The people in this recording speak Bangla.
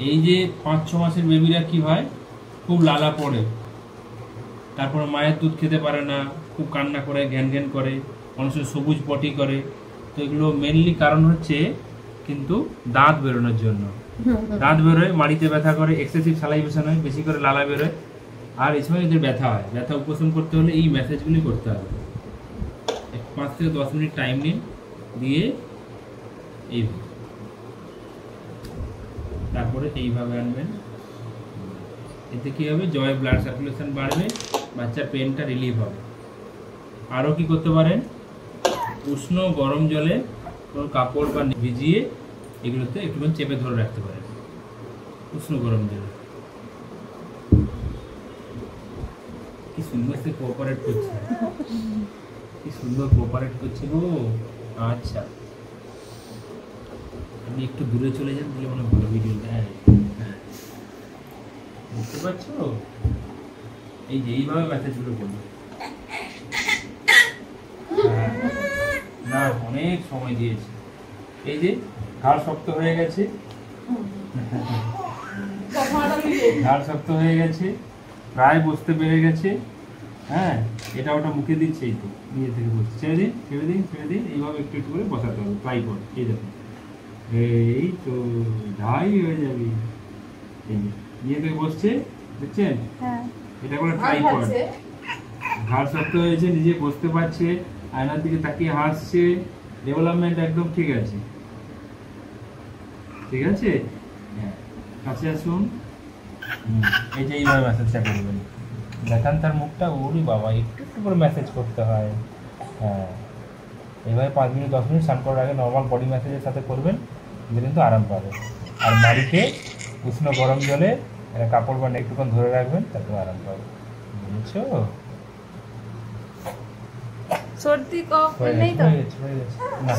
এই যে 5-6 মাসের বেবিরা কি হয়, খুব লালা পড়ে, তারপর মায়ের দুধ খেতে পারে না, খুব কান্না করে, ঘ্যান ঘ্যান করে, মানুষের সবুজ পটি করে। তো এগুলো মেনলি কারণ হচ্ছে কিন্তু দাঁত বেরোনোর জন্য। দাঁত বেরোয়, মাড়িতে ব্যথা করে, এক্সেসিভ সালাইভেশন হয়, বেশি করে লালা বেরোয়, আর এই সময় এদের ব্যথা হয়। ব্যথা উপশম করতে হলে এই ম্যাসেজগুলি করতে হবে। 5 থেকে 10 মিনিট টাইম নিন, দিয়ে এইভাবে, তারপরে এইভাবে আনবেন। এতে কী হবে, জয়ে ব্লাড সার্কুলেশন বাড়বে, বাচ্চার পেনটা রিলিভ হবে। আরও কি করতে পারেন, উষ্ণ গরম জলে কোনো কাপড় বা ভিজিয়ে এগুলোতে একটুখানি চেপে ধরে রাখতে পারেন, উষ্ণ গরম জলে। কি সুন্দর সে কোঅপারেট করছে, কি সুন্দর কোঅপারেট করছে গো। আচ্ছা, আপনি একটু দূরে চলে যান, তাহলে মনে ভালো ভিডিও দেয়। বুঝতে পারছো? এই যে এইভাবে মেসেজগুলো করবে না, অনেক সময় দিয়েছে। এই যে ঘাড় শক্ত হয়ে গেছে, ঘাড় শক্ত হয়ে গেছে, প্রায় বসতে পেরে গেছে। হ্যাঁ, এটা ওটা মুখে দিচ্ছে, এই তো নিজে থেকে বসছে। ছেড়ে দিন, ছেড়ে দিন, ছেড়ে দিন, এইভাবে একটু একটু করে বসাতে হবে। ট্রাই করুন, এই দেখুন, এই তো ঢাই হয়ে যাবে। এই যে নিজে থেকে বসছে, দেখছেন? এটা করে ট্রাই করুন। ঘাড় শক্ত হয়েছে, নিজে বসতে পারছে, আয়নার দিকে তাকিয়ে হাসছে, ডেভেলপমেন্ট একদম ঠিক আছে। ঠিক আছে, হ্যাঁ, কাছে আসুন। এই যে এইভাবে মেসেজটা করবেন, দেখান তার মুখটা। ওরে বাবা, একটু একটু করে মেসেজ করতে হয়। হ্যাঁ, এইভাবে 5 মিনিট 10 মিনিট স্নান করার আগে নর্মাল বডি ম্যাসেজের সাথে করবেন, দিলে কিন্তু আরাম পাবে। আর মাড়িতে উষ্ণ গরম জলে একটা কাপড় বা একটুক্ষণ ধরে রাখবেন, তাতেও আরাম পাবে। বুঝছো? সর্দি কফ নেই তো? হয়ে গেছে, হয়ে গেছে। না।